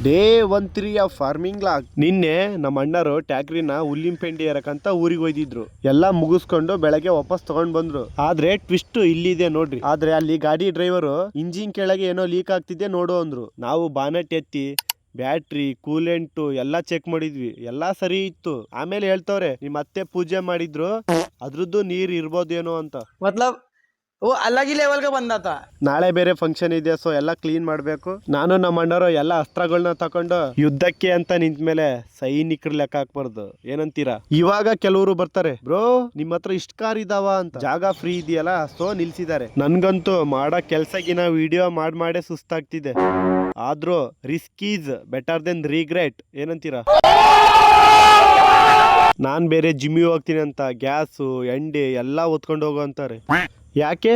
Day 1-3 of farming log. ನಿನ್ನೆ ನಮ್ಮ ಅಣ್ಣರು ಟ್ಯಾಕ್ರಿನ ಹುಲ್ಲಿಂಪೆಂಡಿ ಏರಕಂತ ಊರಿಗೆ ಒಯ್ದಿದ್ರು. ಎಲ್ಲ ಮುಗಿಸ್ಕೊಂಡು ಬೆಳಗ್ಗೆ ವಾಪಸ್ ತಗೊಂಡ್ ಬಂದ್ರು. ಆದ್ರೆ ಟ್ವಿಸ್ಟ್ ಇಲ್ಲಿದೆ ನೋಡ್ರಿ. ಆದ್ರೆ ಅಲ್ಲಿ ಗಾಡಿ ಡ್ರೈವರು ಇಂಜಿನ್ ಕೆಳಗೆ ಏನೋ ಲೀಕ್ ಆಗ್ತಿದೆ ನೋಡು ಅಂದ್ರು. ನಾವು ಬಾನೆಟ್ ಎತ್ತಿ ಬ್ಯಾಟ್ರಿ ಕೂಲೆಂಟು ಎಲ್ಲ ಚೆಕ್ ಮಾಡಿದ್ವಿ, ಎಲ್ಲಾ ಸರಿ ಇತ್ತು. ಆಮೇಲೆ ಹೇಳ್ತವ್ರೆ ನಿಮ್ ಅತ್ತೆ ಪೂಜೆ ಮಾಡಿದ್ರು, ಅದ್ರದ್ದು ನೀರ್ ಇರ್ಬೋದೇನೋ ಅಂತ. मतलब वो अलग ही लेवल का बंदा था. ನಾಳೆ ಬೇರೆ ಫಂಕ್ಷನ್ ಇದೆ, ಸೊ ಎಲ್ಲ ಕ್ಲೀನ್ ಮಾಡ್ಬೇಕು. ನಾನು ನಮ್ಮ ಅಣ್ಣರು ಎಲ್ಲ ಅಸ್ತ್ರಗಳನ್ನ ತಕೊಂಡು ಯುದ್ಧಕ್ಕೆ ಅಂತ ನಿಂತ ಮೇಲೆ ಸೈನಿಕರು ಲೆಕ್ಕ ಹಾಕ್ಬಾರ್ದು, ಏನಂತೀರಾ? ಇವಾಗ ಕೆಲವರು ಬರ್ತಾರೆ, ಬ್ರೋ ನಿಮ್ ಹತ್ರ ಇಷ್ಟ ಕಾರ್ ಇದಾವ ಅಂತ. ಜಾಗ ಫ್ರೀ ಇದೆಯಲ್ಲ, ಸೊ ನಿಲ್ಸಿದ್ದಾರೆ. ನನ್ಗಂತೂ ಮಾಡೋ ಕೆಲ್ಸಗಿನ ವಿಡಿಯೋ ಮಾಡೇ ಸುಸ್ತಾಗ್ತಿದೆ. ಆದ್ರೂ risk is better than regret, ಏನಂತೀರಾ? ನಾನ್ ಬೇರೆ ಜಿಮ್ಮಿಗೆ ಹೋಗ್ತೀನಿ ಅಂತ ಗ್ಯಾಸು ಎಂಡೆ ಎಲ್ಲಾ ಹೊತ್ಕೊಂಡು ಹೋಗೋ ಅಂತಾರೆ. ಯಾಕೆ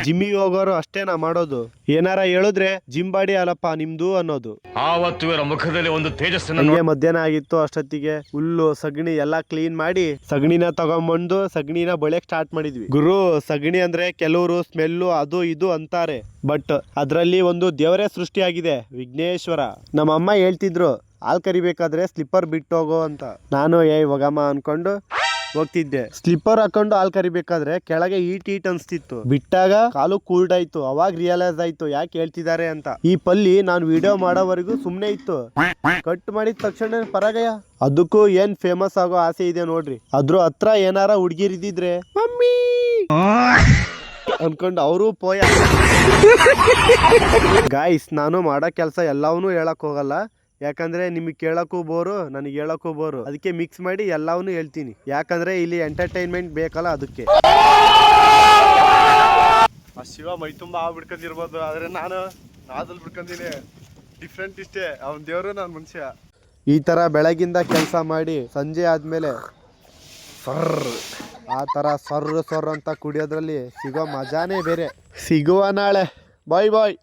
ಜಿಮ್ಮಿಗೆ ಹೋಗೋರು ಅಷ್ಟೇನಾ ಮಾಡೋದು? ಏನಾರ ಹೇಳಿದ್ರೆ ಜಿಮ್ ಬಾಡಿ ಅಲ್ಲಪ್ಪ ನಿಮ್ದು ಅನ್ನೋದು. ಮುಖದಲ್ಲಿ ಒಂದು ತೇಜಸ್ಸನ್ನು. ಹಂಗೆ ಮಧ್ಯಾಹ್ನ ಆಗಿತ್ತು. ಅಷ್ಟೊತ್ತಿಗೆ ಹುಲ್ಲು ಸಗಣಿ ಎಲ್ಲಾ ಕ್ಲೀನ್ ಮಾಡಿ ಸಗಣಿನ ತಗೊಂಡ್ಬಂದು ಸಗಣಿನ ಬಳಿಯಕ್ ಸ್ಟಾರ್ಟ್ ಮಾಡಿದ್ವಿ. ಗುರು, ಸಗಣಿ ಅಂದ್ರೆ ಕೆಲವರು ಸ್ಮೆಲ್ಲು ಅದು ಇದು ಅಂತಾರೆ, ಬಟ್ ಅದ್ರಲ್ಲಿ ಒಂದು ದೇವರೇ ಸೃಷ್ಟಿಯಾಗಿದೆ, ವಿಘ್ನೇಶ್ವರ. ನಮ್ಮಮ್ಮ ಹೇಳ್ತಿದ್ರು ಹಾಲ್ ಕರಿಬೇಕಾದ್ರೆ ಸ್ಲಿಪ್ಪರ್ ಬಿಟ್ಟು ಹೋಗೋ ಅಂತ. ನಾನು ಹೋಗಮ್ಮ ಅನ್ಕೊಂಡು ಹೋಗ್ತಿದ್ದೆ. ಸ್ಲಿಪ್ಪರ್ ಹಾಕೊಂಡು ಹಾಲ್ ಕರಿಬೇಕಾದ್ರೆ ಕೆಳಗೆ ಈಟ್ ಅನ್ಸ್ತಿತ್ತು. ಬಿಟ್ಟಾಗ ಕಾಲು ಕೂಲ್ಡ್ ಆಯ್ತು. ಅವಾಗ ರಿಯಲೈಸ್ ಆಯ್ತು ಯಾಕೆ ಹೇಳ್ತಿದ್ದಾರೆ ಅಂತ. ಈ ಪಲ್ಲಿ ನಾನು ವಿಡಿಯೋ ಮಾಡೋವರೆಗೂ ಸುಮ್ನೆ ಇತ್ತು. ಕಟ್ ಮಾಡಿದ ತಕ್ಷಣ ಪರಗಯ. ಅದಕ್ಕೂ ಏನ್ ಫೇಮಸ್ ಆಗೋ ಆಸೆ ಇದೆ ನೋಡ್ರಿ. ಅದ್ರ ಹತ್ರ ಏನಾರ ಹುಡ್ಗಿರಿದ್ರೆ ಮಮ್ಮಿ ಅನ್ಕೊಂಡು ಅವರು ಪೋಯ. ಗಾಯ್ಸ್, ನಾನು ಮಾಡೋ ಕೆಲಸ ಎಲ್ಲವನ್ನೂ ಹೇಳಕ್ ಹೋಗಲ್ಲ, ಯಾಕಂದ್ರೆ ನಿಮಗೆ ಕೇಳಕ್ಕೂ ಬೋರು, ನನಗೆ ಹೇಳಕ್ಕೂ ಬೋರು. ಅದಕ್ಕೆ ಮಿಕ್ಸ್ ಮಾಡಿ ಎಲ್ಲವನ್ನೂ ಹೇಳ್ತೀನಿ, ಯಾಕಂದ್ರೆ ಇಲ್ಲಿ ಎಂಟರ್ಟೈನ್ಮೆಂಟ್ ಬೇಕಲ್ಲ, ಅದಕ್ಕೆ. ಆ ಶಿವ ಮೈ ತುಂಬಾ ಬಿಡ್ಕೊಂಡಿರ್ಬೋದು, ಆದ್ರೆ ನಾನು ನಾದಲ್ಲಿ ಬಿಡ್ಕೊಂಡಿನಿ. ಡಿಫ್ರೆಂಟ್ ಇಷ್ಟೇ, ಅವನ ದೇವರು ನಾನು ಮನುಷ್ಯ. ಈ ತರ ಬೆಳಗಿಂದ ಕೆಲಸ ಮಾಡಿ ಸಂಜೆ ಆದ್ಮೇಲೆ ಆ ತರ ಸರ್ ಅಂತ ಕುಡಿಯೋದ್ರಲ್ಲಿ ಸಿಗೋ ಮಜಾನೇ ಬೇರೆ. ಸಿಗುವ ನಾಳೆ. ಬಾಯ್ ಬಾಯ್.